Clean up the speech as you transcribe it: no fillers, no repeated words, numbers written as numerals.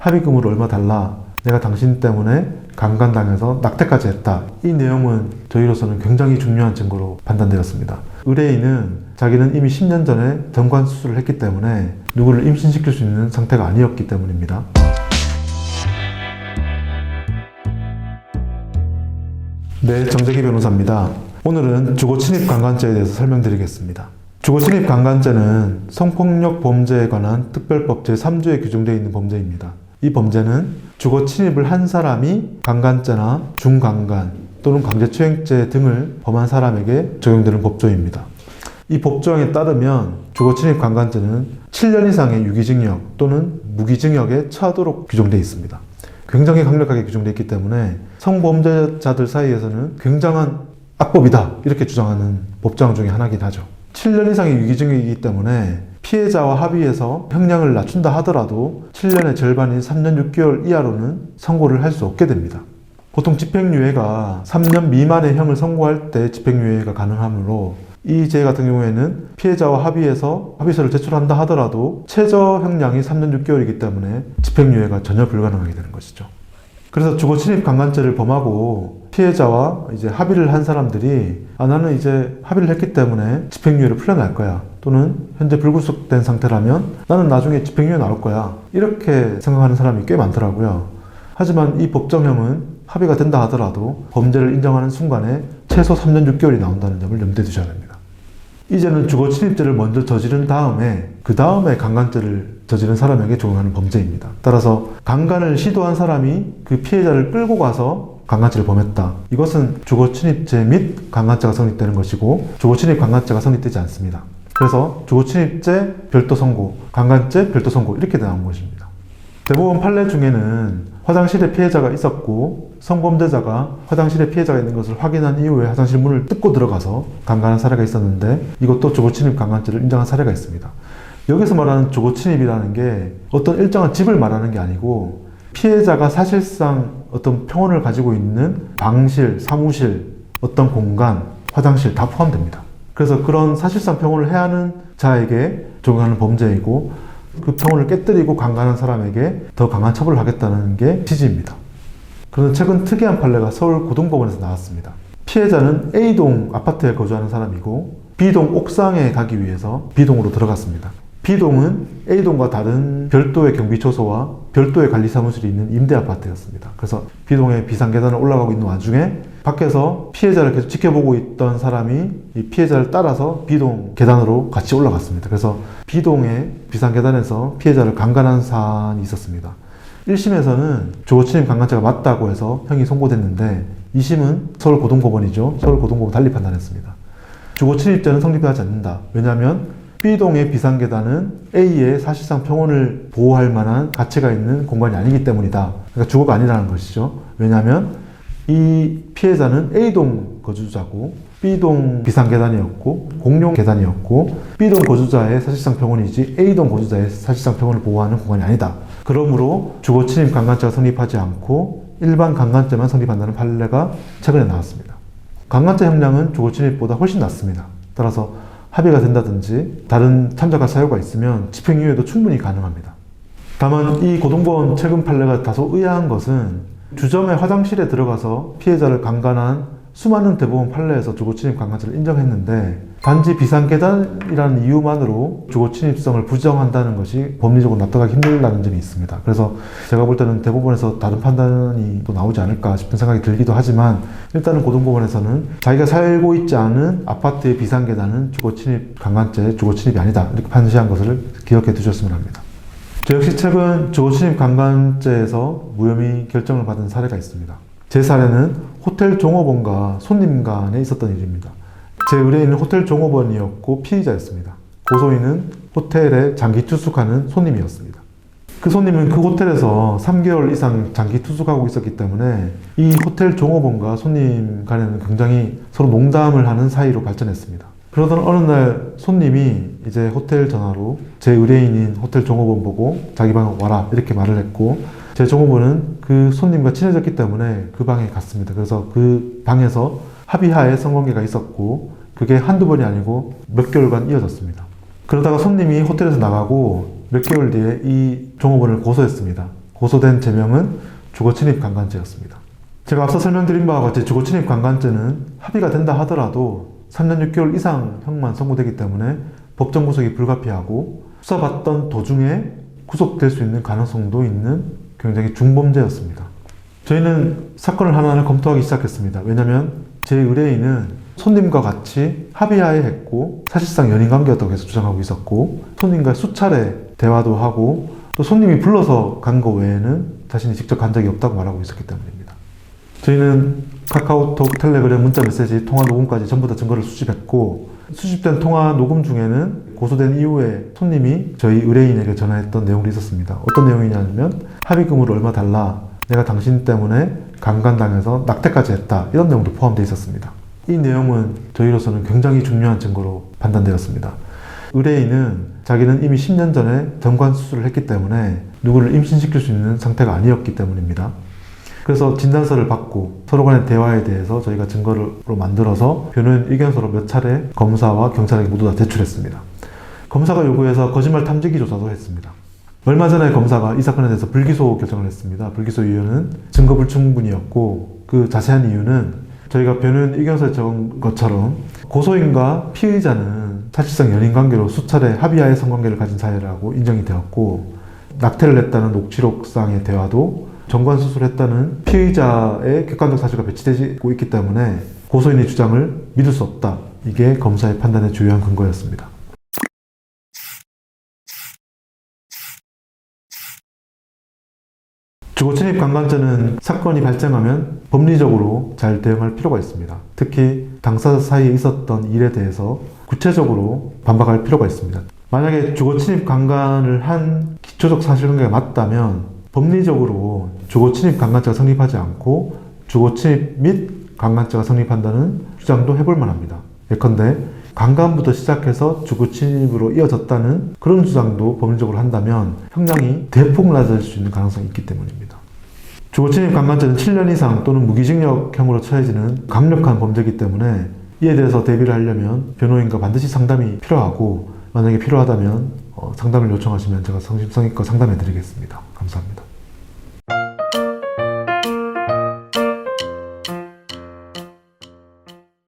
합의금으로 얼마 달라. 내가 당신 때문에 강간당해서 낙태까지 했다. 이 내용은 저희로서는 굉장히 중요한 증거로 판단되었습니다. 의뢰인은 자기는 이미 10년 전에 정관 수술을 했기 때문에 누구를 임신시킬 수 있는 상태가 아니었기 때문입니다. 네, 정재기 변호사입니다. 오늘은 주거침입 강간죄에 대해서 설명드리겠습니다. 주거침입 강간죄는 성폭력 범죄에 관한 특별법 제3조에 규정되어 있는 범죄입니다. 이 범죄는 주거침입을 한 사람이 강간죄나 중강간 또는 강제추행죄 등을 범한 사람에게 적용되는 법조입니다. 이 법조항에 따르면 주거침입 강간죄는 7년 이상의 유기징역 또는 무기징역에 처하도록 규정되어 있습니다. 굉장히 강력하게 규정되어 있기 때문에 성범죄자들 사이에서는 굉장한 악법이다 이렇게 주장하는 법조항 중에 하나이긴 하죠. 7년 이상의 유기징역이기 때문에 피해자와 합의해서 형량을 낮춘다 하더라도 7년의 절반인 3년 6개월 이하로는 선고를 할 수 없게 됩니다. 보통 집행유예가 3년 미만의 형을 선고할 때 집행유예가 가능하므로 이 죄 같은 경우에는 피해자와 합의해서 합의서를 제출한다 하더라도 최저 형량이 3년 6개월이기 때문에 집행유예가 전혀 불가능하게 되는 것이죠. 그래서 주거침입 강간죄를 범하고 피해자와 이제 합의를 한 사람들이 나는 이제 합의를 했기 때문에 집행유예를 풀려날 거야. 또는 현재 불구속된 상태라면 나는 나중에 집행유예 나올 거야. 이렇게 생각하는 사람이 꽤 많더라고요. 하지만 이 법정형은 합의가 된다 하더라도 범죄를 인정하는 순간에 최소 3년 6개월이 나온다는 점을 염두에 두셔야 됩니다. 이제는 주거침입죄를 먼저 저지른 다음에 그 다음에 강간죄를 저지른 사람에게 적용하는 범죄입니다. 따라서 강간을 시도한 사람이 그 피해자를 끌고 가서 강간죄를 범했다. 이것은 주거침입죄 및 강간죄가 성립되는 것이고 주거침입 강간죄가 성립되지 않습니다. 그래서 주거침입죄 별도 선고, 강간죄 별도 선고 이렇게 나온 것입니다. 대법원 판례 중에는 화장실에 피해자가 있었고 성범죄자가 화장실에 피해자가 있는 것을 확인한 이후에 화장실 문을 뜯고 들어가서 강간한 사례가 있었는데 이것도 주거침입 강간죄를 인정한 사례가 있습니다. 여기서 말하는 주거침입이라는 게 어떤 일정한 집을 말하는 게 아니고 피해자가 사실상 어떤 평원을 가지고 있는 방실, 사무실, 어떤 공간, 화장실 다 포함됩니다. 그래서 그런 사실상 평원을 해야 하는 자에게 적용하는 범죄이고 그 평온을 깨뜨리고 강간한 사람에게 더 강한 처벌을 하겠다는 게 취지입니다. 그런데 최근 특이한 판례가 서울 고등법원에서 나왔습니다. 피해자는 A동 아파트에 거주하는 사람이고 B동 옥상에 가기 위해서 B동으로 들어갔습니다. B동은 A동과 다른 별도의 경비초소와 별도의 관리사무실이 있는 임대아파트였습니다. 그래서 B동의 비상계단을 올라가고 있는 와중에 밖에서 피해자를 계속 지켜보고 있던 사람이 이 피해자를 따라서 B동 계단으로 같이 올라갔습니다. 그래서 B동의 비상계단에서 피해자를 강간한 사안이 있었습니다. 1심에서는 주거침입 강간죄가 맞다고 해서 형이 선고됐는데 2심은 서울고등법원이죠. 서울고등법원 달리 판단했습니다. 주거침입죄는 성립하지 않는다. 왜냐하면 B동의 비상계단은 A의 사실상 평온을 보호할 만한 가치가 있는 공간이 아니기 때문이다. 그러니까 주거가 아니라는 것이죠. 왜냐하면 이 피해자는 A동 거주자고 B동 비상계단이었고 공용 계단이었고 B동 거주자의 사실상 평온이지 A동 거주자의 사실상 평온을 보호하는 공간이 아니다. 그러므로 주거침입 강간죄가 성립하지 않고 일반 강간죄만 성립한다는 판례가 최근에 나왔습니다. 강간죄 형량은 주거침입보다 훨씬 낮습니다. 따라서 합의가 된다든지 다른 참작할 사유가 있으면 집행유예도 충분히 가능합니다. 다만 이 고등법원 최근 판례가 다소 의아한 것은 주점의 화장실에 들어가서 피해자를 강간한 수많은 대법원 판례에서 주거침입 강간죄를 인정했는데 단지 비상계단이라는 이유만으로 주거침입성을 부정한다는 것이 법리적으로 납득하기 힘들다는 점이 있습니다. 그래서 제가 볼 때는 대법원에서 다른 판단이 또 나오지 않을까 싶은 생각이 들기도 하지만 일단은 고등법원에서는 자기가 살고 있지 않은 아파트의 비상계단은 주거침입 강간죄, 주거침입이 아니다 이렇게 판시한 것을 기억해 두셨으면 합니다. 저 역시 최근 주거침입 강간죄에서 무혐의 결정을 받은 사례가 있습니다. 제 사례는 호텔 종업원과 손님 간에 있었던 일입니다. 제 의뢰인은 호텔 종업원이었고 피의자였습니다. 고소인은 호텔에 장기 투숙하는 손님이었습니다. 그 손님은 그 호텔에서 3개월 이상 장기 투숙하고 있었기 때문에 이 호텔 종업원과 손님 간에는 굉장히 서로 농담을 하는 사이로 발전했습니다. 그러던 어느 날 손님이 이제 호텔 전화로 제 의뢰인인 호텔 종업원 보고 자기 방에 와라 이렇게 말을 했고 제 종업원은 그 손님과 친해졌기 때문에 그 방에 갔습니다. 그래서 그 방에서 합의하에 성관계가 있었고 그게 한두 번이 아니고 몇 개월간 이어졌습니다. 그러다가 손님이 호텔에서 나가고 몇 개월 뒤에 이 종업원을 고소했습니다. 고소된 죄명은 주거침입 강간죄였습니다. 제가 앞서 설명드린 바와 같이 주거침입 강간죄는 합의가 된다 하더라도 3년 6개월 이상 형만 선고되기 때문에 법정 구속이 불가피하고 수사받던 도중에 구속될 수 있는 가능성도 있는 굉장히 중범죄였습니다. 저희는 사건을 하나하나 검토하기 시작했습니다. 왜냐하면 제 의뢰인은 손님과 같이 합의하에 했고 사실상 연인관계였다고 계속 주장하고 있었고 손님과 수차례 대화도 하고 또 손님이 불러서 간 거 외에는 자신이 직접 간 적이 없다고 말하고 있었기 때문입니다. 저희는 카카오톡, 텔레그램, 문자메시지, 통화 녹음까지 전부 다 증거를 수집했고 수집된 통화 녹음 중에는 고소된 이후에 손님이 저희 의뢰인에게 전화했던 내용도 있었습니다. 어떤 내용이냐면 합의금으로 얼마 달라, 내가 당신 때문에 강간당해서 낙태까지 했다, 이런 내용도 포함되어 있었습니다. 이 내용은 저희로서는 굉장히 중요한 증거로 판단되었습니다. 의뢰인은 자기는 이미 10년 전에 정관 수술을 했기 때문에 누구를 임신시킬 수 있는 상태가 아니었기 때문입니다. 그래서 진단서를 받고 서로 간의 대화에 대해서 저희가 증거로 만들어서 변호인 의견서로 몇 차례 검사와 경찰에게 모두 다 제출했습니다. 검사가 요구해서 거짓말 탐지기 조사도 했습니다. 얼마 전에 검사가 이 사건에 대해서 불기소 결정을 했습니다. 불기소 이유는 증거 불충분이었고 그 자세한 이유는 저희가 변호인 의견서에 적은 것처럼 고소인과 피의자는 사실상 연인관계로 수차례 합의하에 성관계를 가진 사이라고 인정이 되었고 낙태를 했다는 녹취록상의 대화도 정관 수술했다는 피의자의 객관적 사실과 배치되고 있기 때문에 고소인의 주장을 믿을 수 없다. 이게 검사의 판단의 주요한 근거였습니다. 주거침입 강간죄는 사건이 발생하면 법리적으로 잘 대응할 필요가 있습니다. 특히 당사자 사이에 있었던 일에 대해서 구체적으로 반박할 필요가 있습니다. 만약에 주거침입 강간을 한 기초적 사실관계가 맞다면 법리적으로 주거침입 강간죄가 성립하지 않고 주거침입 및 강간죄가 성립한다는 주장도 해볼 만합니다. 예컨대 강간부터 시작해서 주거침입으로 이어졌다는 그런 주장도 법리적으로 한다면 형량이 대폭 낮아질 수 있는 가능성이 있기 때문입니다. 주거침입 강간죄는 7년 이상 또는 무기징역형으로 처해지는 강력한 범죄이기 때문에 이에 대해서 대비를 하려면 변호인과 반드시 상담이 필요하고 만약에 필요하다면 상담을 요청하시면 제가 성심성의껏 상담해 드리겠습니다. 감사합니다.